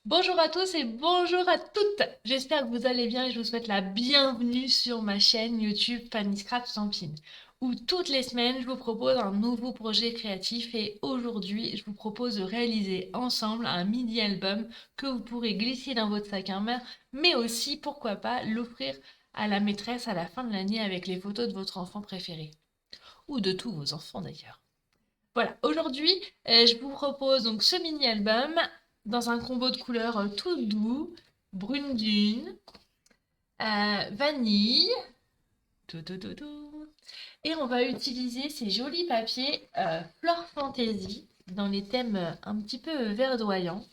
Bonjour à tous et bonjour à toutes. J'espère que vous allez bien et je vous souhaite la bienvenue sur ma chaîne YouTube Fanny Scrap Stampin', où toutes les semaines je vous propose un nouveau projet créatif et aujourd'hui je vous propose de réaliser ensemble un mini album que vous pourrez glisser dans votre sac à main, mais aussi pourquoi pas l'offrir à la maîtresse à la fin de l'année avec les photos de votre enfant préféré ou de tous vos enfants d'ailleurs. Voilà, aujourd'hui, je vous propose donc ce mini-album dans un combo de couleurs tout doux, brune dune, vanille, tout, tout, tout, tout. Et on va utiliser ces jolis papiers Fleur Fantasy dans les thèmes un petit peu verdoyants.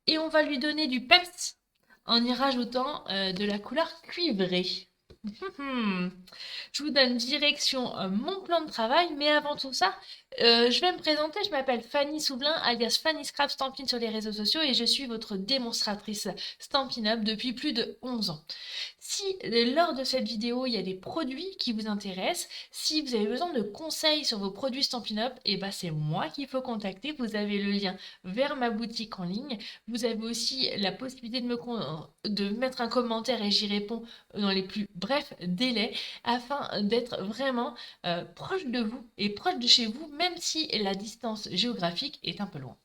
Et on va lui donner du peps en y rajoutant de la couleur cuivrée. Hmm. Je vous donne direction mon plan de travail, mais avant tout ça, je vais me présenter. Je m'appelle Fanny Soublin, alias Fanny Scrap Stampin' sur les réseaux sociaux et je suis votre démonstratrice Stampin' Up depuis plus de 11 ans. Si lors de cette vidéo, il y a des produits qui vous intéressent, si vous avez besoin de conseils sur vos produits Stampin' Up, et ben c'est moi qu'il faut contacter. Vous avez le lien vers ma boutique en ligne. Vous avez aussi la possibilité de mettre un commentaire et j'y réponds dans les plus brefs délais afin d'être vraiment proche de vous et proche de chez vous, même si la distance géographique est un peu loin.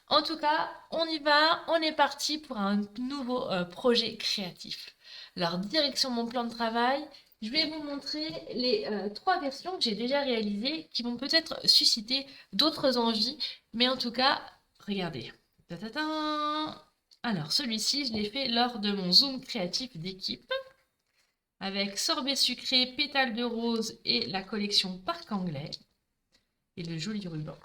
En tout cas, on y va, on est parti pour un nouveau projet créatif. Alors, direction mon plan de travail, je vais vous montrer les trois versions que j'ai déjà réalisées qui vont peut-être susciter d'autres envies, mais en tout cas, regardez. Ta-ta-ta. Alors, celui-ci, je l'ai fait lors de mon Zoom créatif d'équipe avec sorbet sucré, pétales de rose et la collection Parc Anglais et le joli ruban.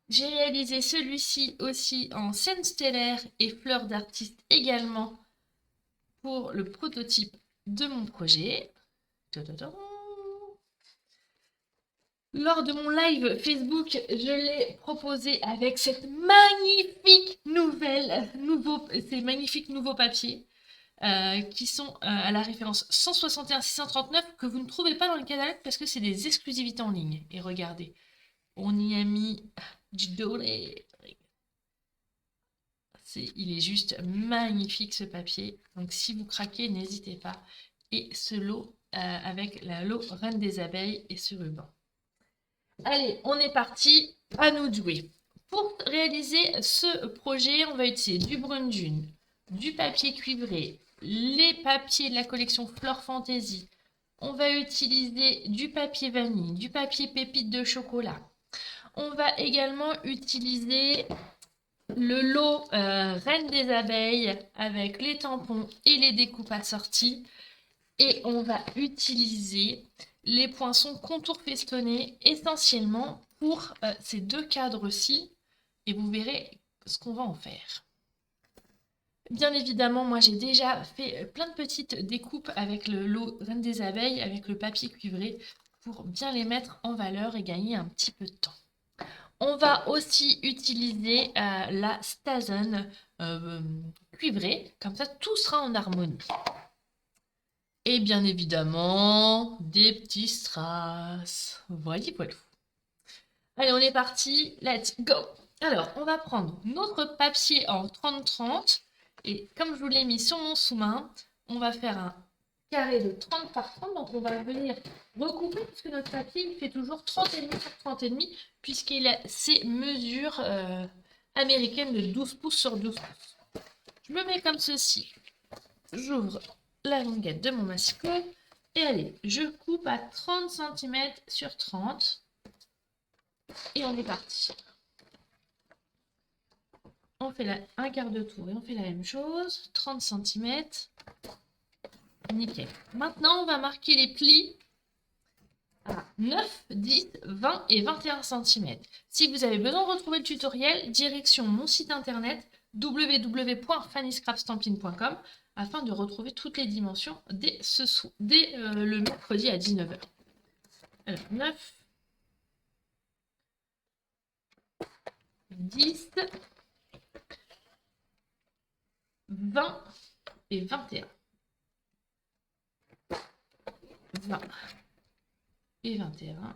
J'ai réalisé celui-ci aussi en scène stellaire et fleurs d'artiste également pour le prototype de mon projet. Lors de mon live Facebook, je l'ai proposé avec cette ces magnifiques nouveaux papiers qui sont à la référence 161-639 que vous ne trouvez pas dans le catalogue parce que c'est des exclusivités en ligne. Et regardez, on y a mis du doré. Il est juste magnifique ce papier. Donc si vous craquez, n'hésitez pas. Et ce lot avec la lot Reine des Abeilles et ce ruban. Allez, on est parti. À nous de jouer. Pour réaliser ce projet, on va utiliser du brune dune, du papier cuivré, les papiers de la collection Fleur Fantasy. On va utiliser du papier vanille, du papier pépite de chocolat. On va également utiliser le lot Reine des Abeilles avec les tampons et les découpes assorties. Et on va utiliser les poinçons contour festonnés essentiellement pour ces deux cadres-ci. Et vous verrez ce qu'on va en faire. Bien évidemment, moi j'ai déjà fait plein de petites découpes avec le lot Reine des Abeilles, avec le papier cuivré, pour bien les mettre en valeur et gagner un petit peu de temps. On va aussi utiliser la Stazen cuivrée, comme ça tout sera en harmonie. Et bien évidemment, des petits strass. Voilà, voilà. Allez, on est parti. Let's go. Alors, on va prendre notre papier en 30-30. Et comme je vous l'ai mis sur mon sous-main, on va faire un carré de 30 par 30. Donc, on va venir recouper puisque notre papier il fait toujours 30,5 sur 30,5 puisqu'il a ses mesures américaines de 12 pouces sur 12 pouces. Je me mets comme ceci. J'ouvre la languette de mon massicot. Et allez, je coupe à 30 cm sur 30. Et on est parti. On fait un quart de tour et on fait la même chose. 30 cm. Nickel. Maintenant, on va marquer les plis à 9, 10, 20 et 21 cm. Si vous avez besoin de retrouver le tutoriel, direction mon site internet www.fannyscrapstampin.com afin de retrouver toutes les dimensions dès le mercredi à 19 h. Alors, 9, 10, 20 et 21. 20 et 21.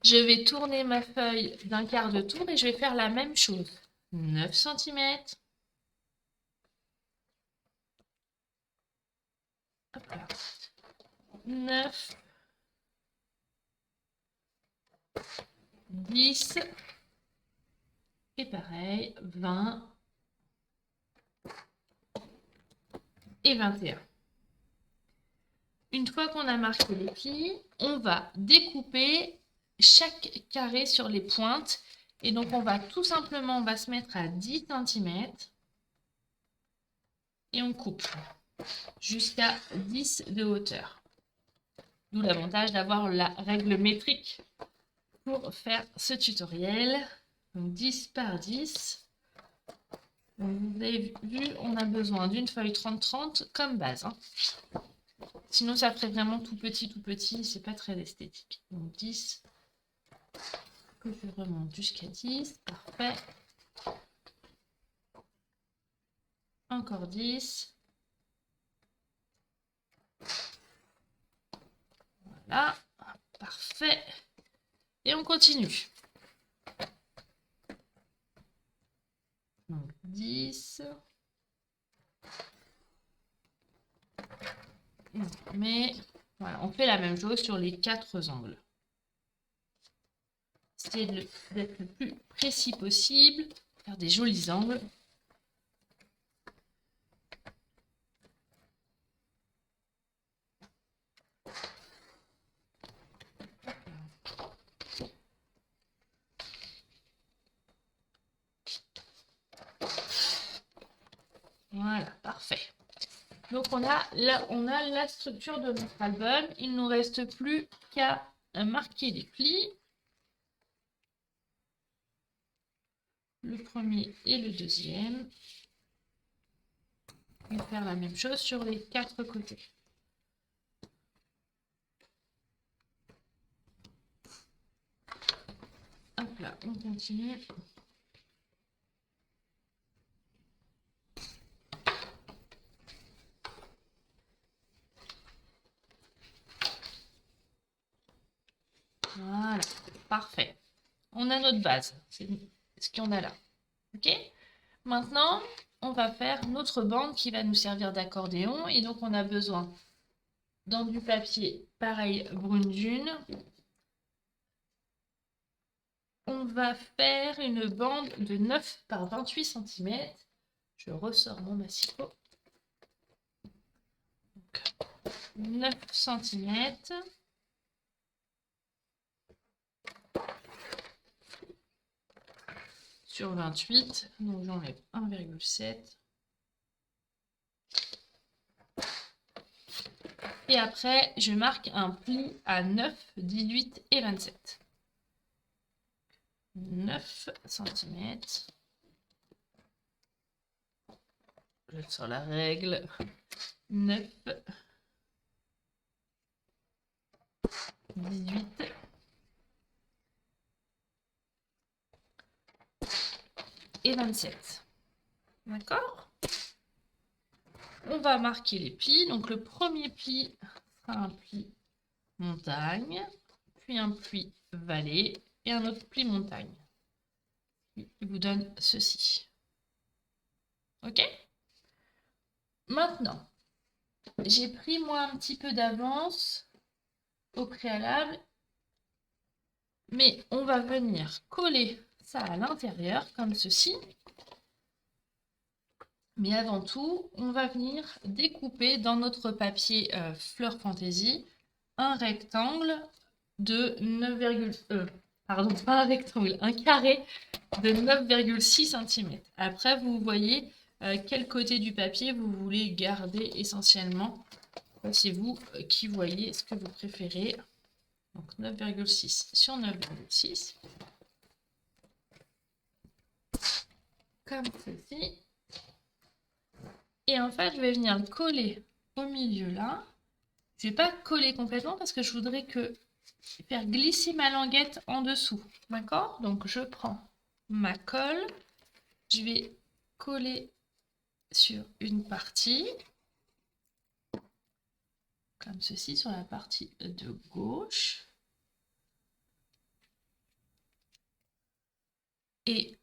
Je vais tourner ma feuille d'un quart de tour et je vais faire la même chose. 9 cm. Hop là. 9, 10, et pareil, 20 et 21. Une fois qu'on a marqué les plis, on va découper chaque carré sur les pointes. Et donc, on va tout simplement, on va se mettre à 10 cm et on coupe jusqu'à 10 de hauteur. D'où l'avantage d'avoir la règle métrique pour faire ce tutoriel. Donc 10 par 10. Donc, vous avez vu, on a besoin d'une feuille 30-30 comme base. Hein. Sinon, ça ferait vraiment tout petit, c'est pas très esthétique. Donc 10, que je remonte jusqu'à 10, parfait. Encore 10. Voilà, parfait. Et on continue. Donc 10. Mais voilà, on fait la même chose sur les 4 angles. Essayez d'être le plus précis possible, faire des jolis angles. Voilà, parfait. Donc on a la structure de notre album. Il ne nous reste plus qu'à marquer les plis. Le premier et le deuxième. On va faire la même chose sur les 4 côtés. Hop là, on continue. Voilà, parfait. On a notre base. C'est ce qu'on a là. Ok? Maintenant, on va faire notre bande qui va nous servir d'accordéon. Et donc, on a besoin dans du papier, pareil, brune dune. On va faire une bande de 9 par 28 cm. Je ressors mon massicot. 9 cm. Sur 28, donc j'enlève 1,7. Et après, je marque un pli à 9, 18 et 27. 9 cm. Je sors la règle. 9, 18 et 27. D'accord? On va marquer les plis. Donc le premier pli sera un pli montagne, puis un pli vallée et un autre pli montagne. Il vous donne ceci. Ok? Maintenant, j'ai pris moi un petit peu d'avance au préalable, mais on va venir coller ça à l'intérieur comme ceci. Mais avant tout, on va venir découper dans notre papier Fleur Fantaisie un rectangle de 9, pardon, pas un rectangle, un carré de 9,6 cm. Après, vous voyez quel côté du papier vous voulez garder essentiellement. C'est vous qui voyez ce que vous préférez. Donc 9,6 sur 9,6. Comme ceci. Et en fait, je vais venir coller au milieu là. Je ne vais pas coller complètement parce que je voudrais faire glisser ma languette en dessous. D'accord? Donc je prends ma colle. Je vais coller sur une partie. Comme ceci sur la partie de gauche. Et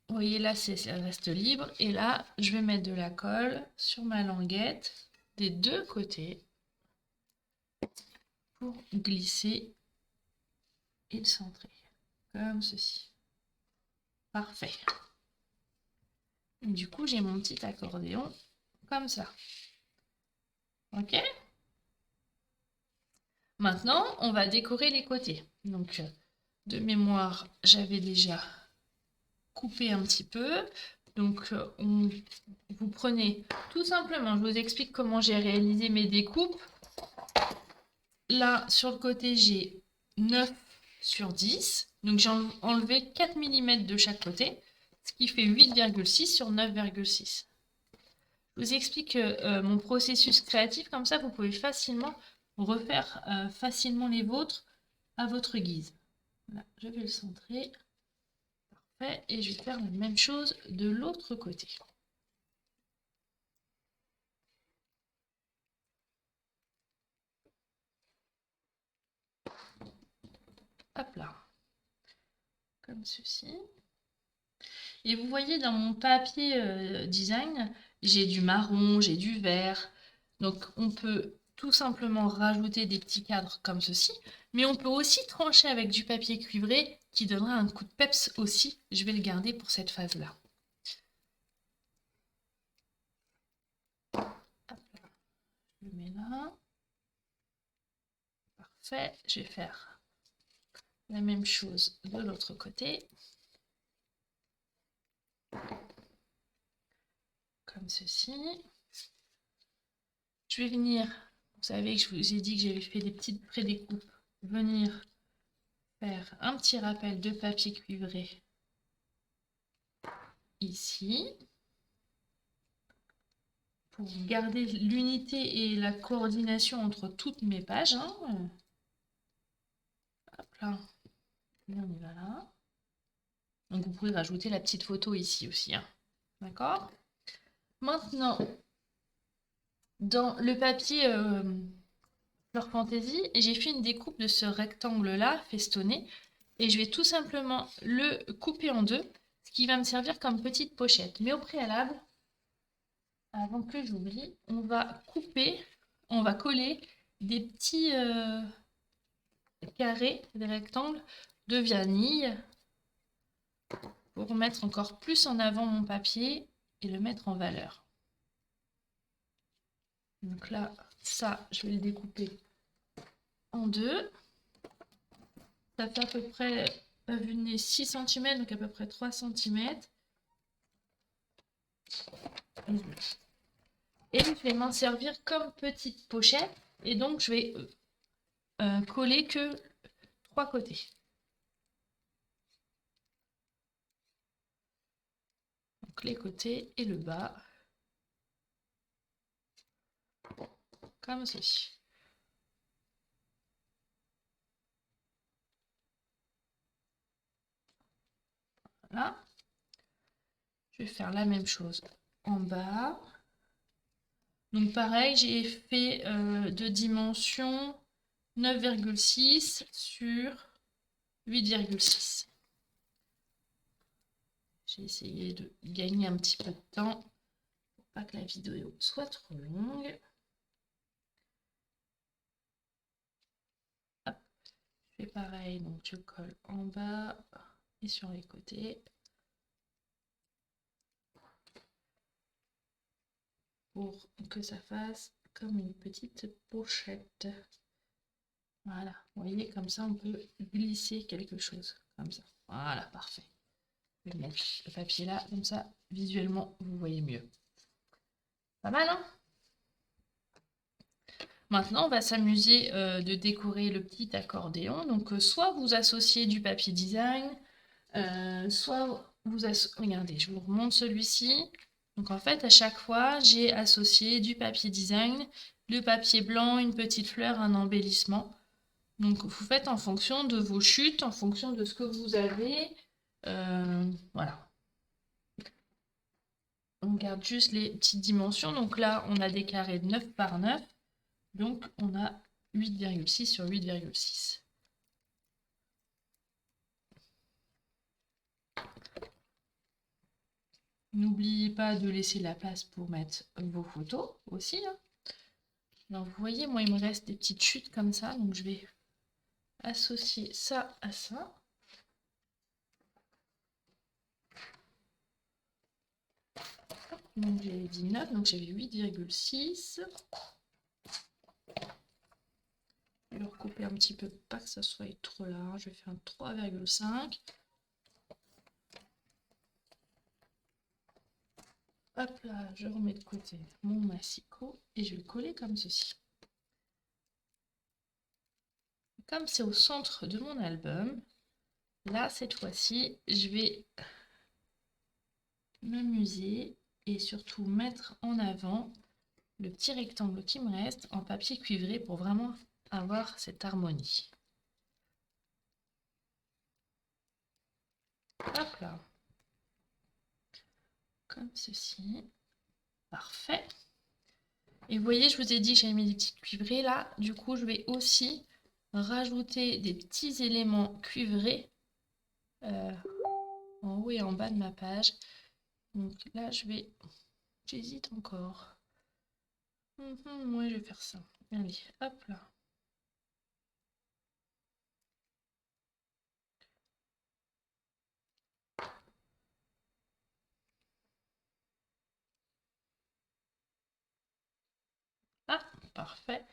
vous voyez là, ça reste libre. Et là, je vais mettre de la colle sur ma languette des deux côtés pour glisser et le centrer. Comme ceci. Parfait. Et du coup, j'ai mon petit accordéon comme ça. Ok? Maintenant, on va décorer les côtés. Donc, de mémoire, j'avais déjà coupé un petit peu. Donc, vous prenez tout simplement, je vous explique comment j'ai réalisé mes découpes. Là, sur le côté, j'ai 9 sur 10. Donc, j'ai enlevé 4 mm de chaque côté, ce qui fait 8,6 sur 9,6. Je vous explique mon processus créatif, comme ça, vous pouvez facilement refaire facilement les vôtres à votre guise. Voilà, je vais le centrer. Parfait. Et je vais faire la même chose de l'autre côté. Hop là. Comme ceci. Et vous voyez dans mon papier design, j'ai du marron, j'ai du vert. Donc on peut tout simplement rajouter des petits cadres comme ceci. Mais on peut aussi trancher avec du papier cuivré qui donnera un coup de peps aussi. Je vais le garder pour cette phase-là. Je le mets là. Parfait. Je vais faire la même chose de l'autre côté. Comme ceci. Je vais venir, vous savez que je vous ai dit que j'avais fait des petites pré-découpes, venir faire un petit rappel de papier cuivré ici pour garder l'unité et la coordination entre toutes mes pages. Hein. Hop là, et on y va là. Donc vous pouvez rajouter la petite photo ici aussi. Hein. D'accord? Maintenant, dans le papier Fleur Fantaisie, j'ai fait une découpe de ce rectangle-là, festonné, et je vais tout simplement le couper en deux, ce qui va me servir comme petite pochette. Mais au préalable, avant que j'oublie, on va couper, on va coller des petits carrés, des rectangles de vanille pour mettre encore plus en avant mon papier et le mettre en valeur. Donc là, ça, je vais le découper en deux. Ça fait à peu près, vu le nez, 6 cm, donc à peu près 3 cm. Et je vais m'en servir comme petite pochette. Et donc, je vais coller que 3 côtés. Donc, les côtés et le bas. Comme ceci. Voilà. Je vais faire la même chose en bas. Donc pareil, j'ai fait de dimension 9,6 sur 8,6. J'ai essayé de gagner un petit peu de temps pour pas que la vidéo soit trop longue. Hop. Je fais pareil, donc je colle en bas et sur les côtés. Pour que ça fasse comme une petite pochette. Voilà, vous voyez, comme ça on peut glisser quelque chose, comme ça. Voilà, parfait. Je vais mettre le papier là, comme ça, visuellement, vous voyez mieux. Pas mal, hein? Maintenant, on va s'amuser de décorer le petit accordéon. Donc, soit vous associez du papier design, soit vous associez... Regardez, je vous remonte celui-ci. Donc, en fait, à chaque fois, j'ai associé du papier design, le papier blanc, une petite fleur, un embellissement. Donc, vous faites en fonction de vos chutes, en fonction de ce que vous avez. Voilà. On garde juste les petites dimensions. Donc là, on a des carrés de 9 par 9. Donc, on a 8,6 sur 8,6. N'oubliez pas de laisser la place pour mettre vos photos aussi, hein. Alors vous voyez, moi il me reste des petites chutes comme ça, donc je vais associer ça à ça. Donc j'avais dit 9, donc j'avais 8,6. Je vais le recouper un petit peu, pas que ça soit trop large. Je vais faire un 3,5. Hop là, je remets de côté mon massicot et je vais le coller comme ceci. Comme c'est au centre de mon album, là, cette fois-ci, je vais m'amuser et surtout mettre en avant le petit rectangle qui me reste en papier cuivré pour vraiment avoir cette harmonie. Hop là. Comme ceci. Parfait. Et vous voyez, je vous ai dit que j'avais mis des petits cuivrés là. Du coup, je vais aussi rajouter des petits éléments cuivrés en haut et en bas de ma page. Donc là, j'hésite encore. Ouais, je vais faire ça. Allez, hop là. Ah, parfait.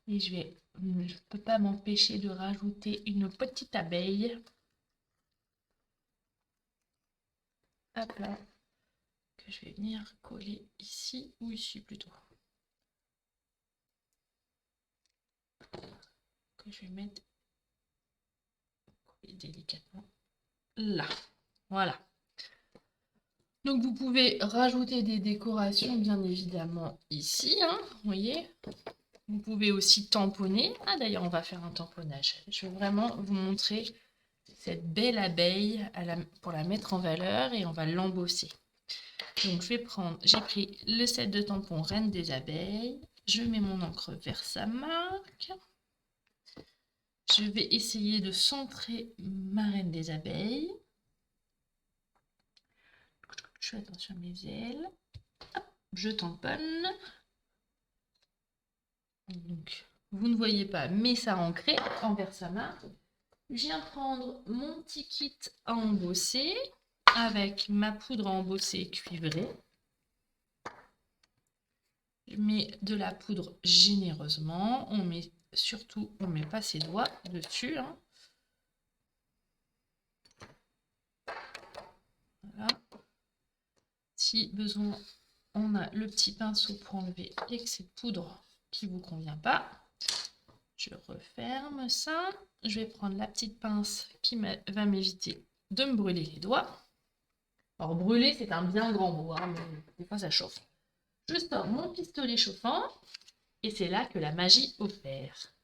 Et je ne peux pas m'empêcher de rajouter une petite abeille. Hop là. Que je vais venir coller ici ou ici plutôt. Que je vais mettre délicatement là. Voilà. Donc vous pouvez rajouter des décorations bien évidemment ici, hein, vous voyez. Vous pouvez aussi tamponner. Ah d'ailleurs on va faire un tamponnage. Je vais vraiment vous montrer cette belle abeille pour la mettre en valeur et on va l'embosser. Donc j'ai pris le set de tampons Reine des Abeilles. Je mets mon encre Versamark. Je vais essayer de centrer ma Reine des Abeilles. Je fais attention à mes ailes. Hop, je tamponne. Donc, vous ne voyez pas, mais ça a ancré en Versamark. Je viens prendre mon petit kit à embosser avec ma poudre à embosser cuivrée. Je mets de la poudre généreusement. On ne met pas ses doigts dessus, hein. Voilà. Si besoin, on a le petit pinceau pour enlever l'excès de poudre qui ne vous convient pas. Je referme ça. Je vais prendre la petite pince qui va m'éviter de me brûler les doigts. Alors brûler, c'est un bien grand mot, hein, mais des fois ça chauffe. Je sors mon pistolet chauffant et c'est là que la magie opère.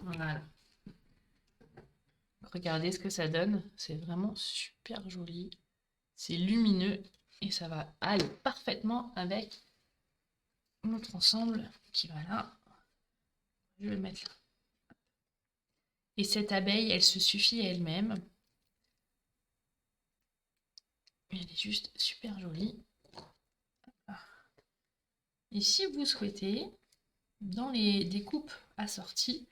Voilà. Regardez ce que ça donne. C'est vraiment super joli. C'est lumineux et ça va aller parfaitement avec notre ensemble qui va là. Je vais le mettre là. Et cette abeille, elle se suffit à elle-même. Elle est juste super jolie. Et si vous souhaitez, dans les découpes assorties,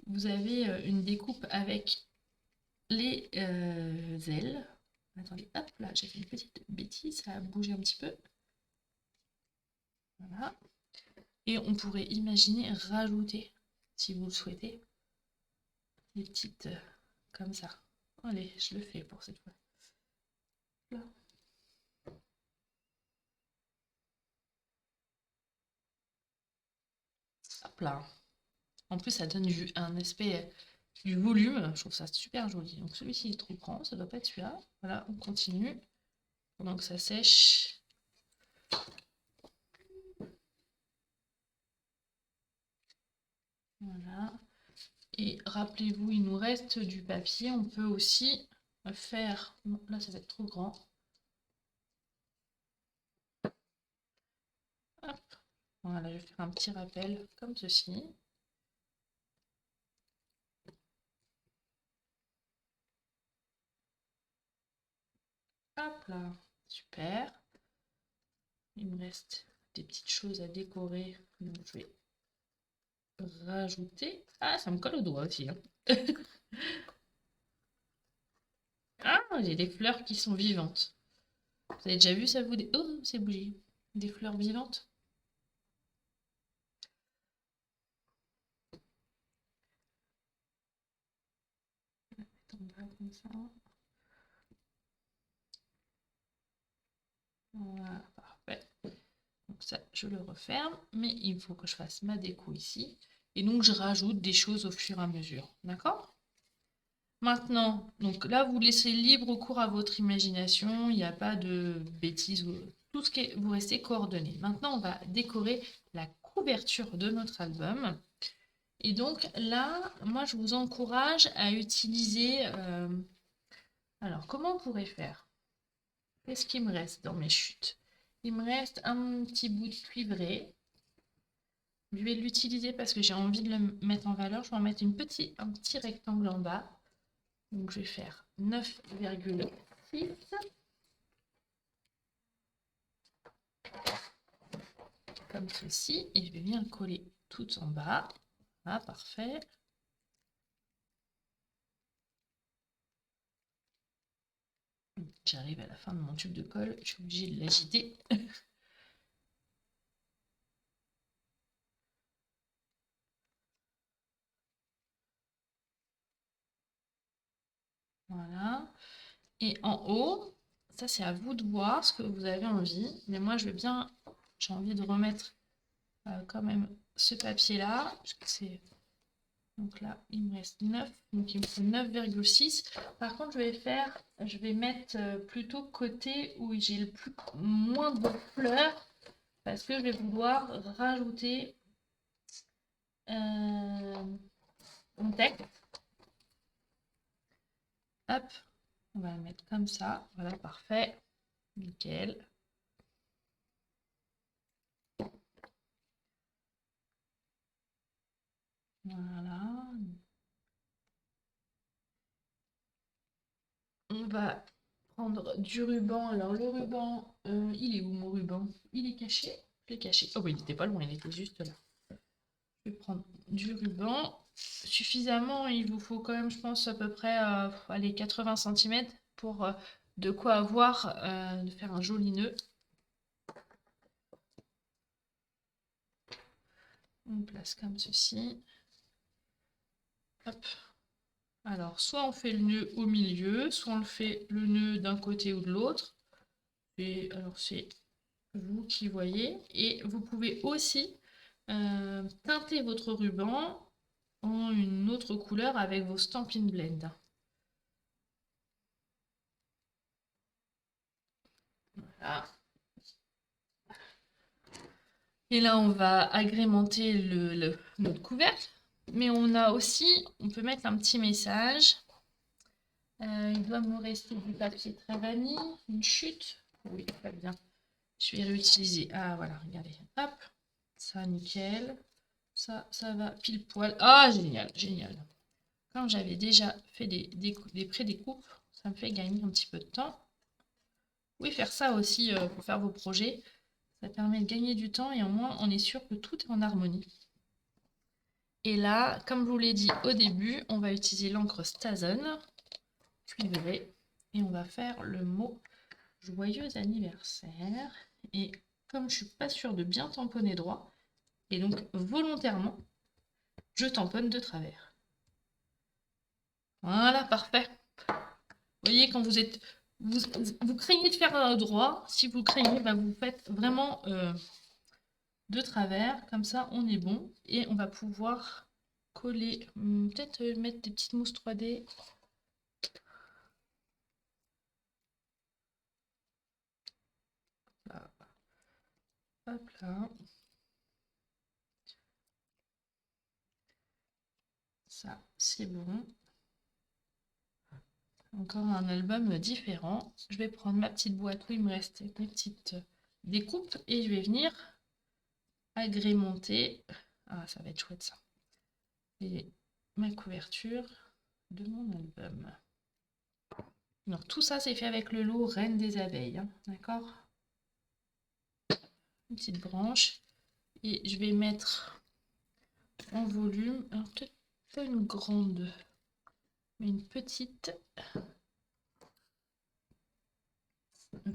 vous avez une découpe avec les ailes. Attendez, hop là, j'ai fait une petite bêtise, ça a bougé un petit peu. Voilà. Et on pourrait imaginer rajouter, si vous le souhaitez, des petites comme ça. Allez, je le fais pour cette fois. Là. Hop là. En plus, ça donne un aspect du volume. Je trouve ça super joli. Donc celui-ci est trop grand, ça doit pas être celui-là. Voilà, on continue pendant que ça sèche. Voilà. Et rappelez-vous, il nous reste du papier. On peut aussi faire... Non, là, ça va être trop grand. Hop. Voilà, je vais faire un petit rappel comme ceci. Hop là, super. Il me reste des petites choses à décorer. Donc je vais rajouter. Ah, ça me colle au doigt aussi, hein. Ah, j'ai des fleurs qui sont vivantes. Vous avez déjà vu ça, vous? Oh, c'est bougé. Des fleurs vivantes. Comme ça. Voilà, parfait. Donc ça, je le referme, mais il faut que je fasse ma déco ici. Et donc, je rajoute des choses au fur et à mesure. D'accord? Maintenant, donc là, vous laissez libre cours à votre imagination. Il n'y a pas de bêtises. Tout ce qui est, vous restez coordonné. Maintenant, on va décorer la couverture de notre album. Et donc là, moi, je vous encourage à utiliser... alors, comment on pourrait faire? Qu'est-ce qui me reste dans mes chutes? Il me reste un petit bout de cuivré. Je vais l'utiliser parce que j'ai envie de le mettre en valeur. Je vais en mettre un petit rectangle en bas. Donc je vais faire 9,6. Comme ceci. Et je vais bien coller tout en bas. Ah, parfait. J'arrive à la fin de mon tube de colle. Je suis obligée de l'agiter. Voilà. Et en haut, ça c'est à vous de voir ce que vous avez envie. Mais moi j'ai envie de remettre quand même ce papier là. Donc là, il me reste 9, donc il me faut 9,6. Par contre, je vais mettre plutôt côté où j'ai moins de fleurs parce que je vais vouloir rajouter mon texte. Hop, on va le mettre comme ça. Voilà, parfait. Nickel. Voilà. On va prendre du ruban. Alors, le ruban, il est où mon ruban? Il est caché? Je l'ai caché. Oh, oui, il n'était pas loin, il était juste là. Je vais prendre du ruban. Suffisamment, il vous faut quand même, je pense, à peu près allez, 80 cm pour de quoi avoir, de faire un joli nœud. On place comme ceci. Hop. Alors, soit on fait le nœud au milieu, soit on le fait le nœud d'un côté ou de l'autre. Et alors, c'est vous qui voyez. Et vous pouvez aussi teinter votre ruban en une autre couleur avec vos Stampin' Blend. Voilà. Et là, on va agrémenter notre couvercle. Mais on peut mettre un petit message. Il doit me rester du papier très vanille, une chute. Oui, très bien. Je vais réutiliser. Ah, voilà, regardez. Hop, ça, nickel. Ça va pile poil. Ah, génial, génial. Quand j'avais déjà fait des pré-découpes, ça me fait gagner un petit peu de temps. Vous pouvez faire ça aussi pour faire vos projets. Ça permet de gagner du temps et au moins on est sûr que tout est en harmonie. Et là, comme je vous l'ai dit au début, on va utiliser l'encre Stazen cuivrée et on va faire le mot joyeux anniversaire. Et comme je suis pas sûre de bien tamponner droit, et donc volontairement, je tamponne de travers. Voilà, parfait. Vous voyez, quand vous craignez de faire droit, si vous craignez, bah, vous faites vraiment de travers, comme ça on est bon. Et on va pouvoir coller, peut-être mettre des petites mousses 3D. Hop là. Ça, c'est bon. Encore un album différent. Je vais prendre ma petite boîte où il me reste mes petites découpes et je vais venir agrémenter. Ah, ça va être chouette ça. Et ma couverture de mon album. Donc tout ça, c'est fait avec le lot Reine des abeilles. Hein, d'accord? Une petite branche. Et je vais mettre en volume, alors peut-être pas une grande, mais une petite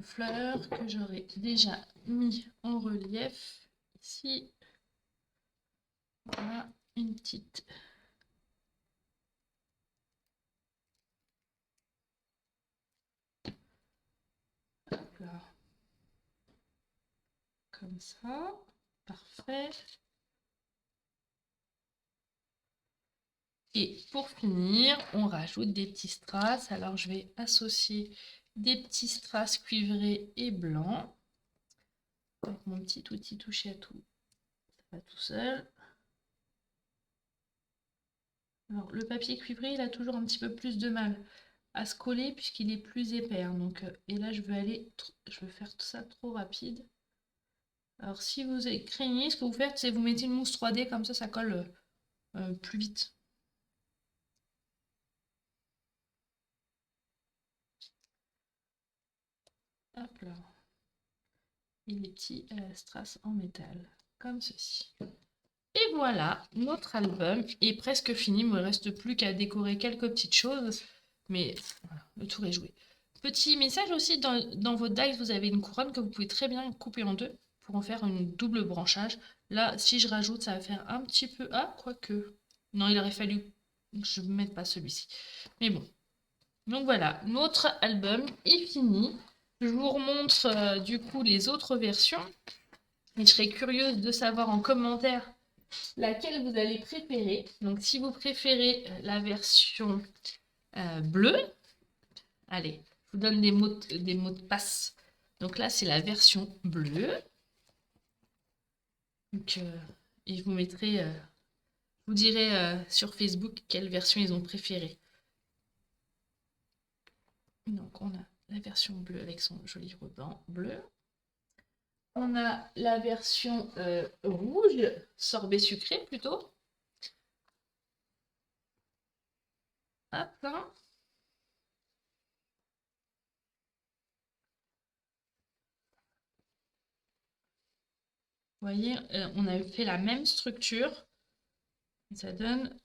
fleur que j'aurais déjà mis en relief ici. Voilà, une petite. Hop là. Comme ça. Parfait. Et pour finir, on rajoute des petits strass. Alors, je vais associer des petits strass cuivrés et blancs. Avec mon petit outil touche à tout. Ça va tout seul. Alors, le papier cuivré, il a toujours un petit peu plus de mal à se coller puisqu'il est plus épais. Hein, donc, et là, je veux faire tout ça trop rapide. Alors, si vous craignez, ce que vous faites, c'est vous mettez une mousse 3D, comme ça colle plus vite. Hop là. Et les petits strass en métal, comme ceci. Et voilà, notre album est presque fini. Il ne me reste plus qu'à décorer quelques petites choses. Mais voilà, le tour est joué. Petit message aussi, dans votre dies, vous avez une couronne que vous pouvez très bien couper en deux pour en faire une double branchage. Là, si je rajoute, ça va faire un petit peu... Ah, quoique... Non, il aurait fallu que je ne mette pas celui-ci. Mais bon. Donc voilà, notre album est fini. Je vous remontre du coup les autres versions. Et je serais curieuse de savoir en commentaire laquelle vous allez préférer. Donc si vous préférez la version bleue, allez, je vous donne des mots de passe. Donc là, c'est la version bleue. Donc, et je vous mettrai, je vous dirai sur Facebook quelle version ils ont préférée. Donc on a la version bleue avec son joli ruban bleu. On a la version rouge, sorbet sucré plutôt. Hop là. Vous voyez, on a fait la même structure. Et ça donne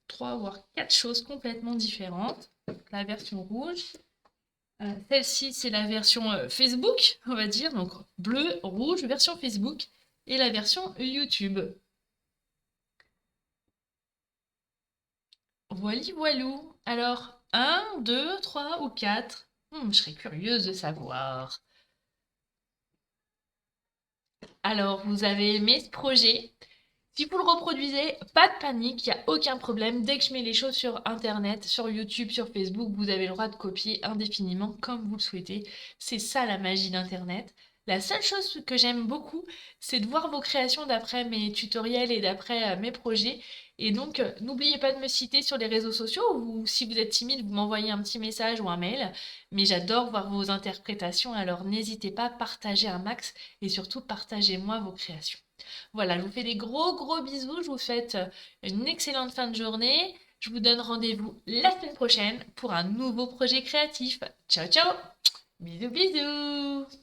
3 voire 4 choses complètement différentes. La version rouge. Celle-ci, c'est la version Facebook, on va dire. Donc bleu, rouge, version Facebook. Et la version YouTube. Voili voilou. Alors, 1, 2, 3 ou 4? Je serais curieuse de savoir. Alors, vous avez aimé ce projet? Si vous le reproduisez, pas de panique, il n'y a aucun problème. Dès que je mets les choses sur Internet, sur YouTube, sur Facebook, vous avez le droit de copier indéfiniment comme vous le souhaitez. C'est ça la magie d'Internet. La seule chose que j'aime beaucoup, c'est de voir vos créations d'après mes tutoriels et d'après mes projets. Et donc, n'oubliez pas de me citer sur les réseaux sociaux ou si vous êtes timide, vous m'envoyez un petit message ou un mail. Mais j'adore voir vos interprétations, alors n'hésitez pas à partager un max et surtout partagez-moi vos créations. Voilà, je vous fais des gros gros bisous, je vous souhaite une excellente fin de journée. Je vous donne rendez-vous la semaine prochaine pour un nouveau projet créatif. Ciao ciao! Bisous bisous!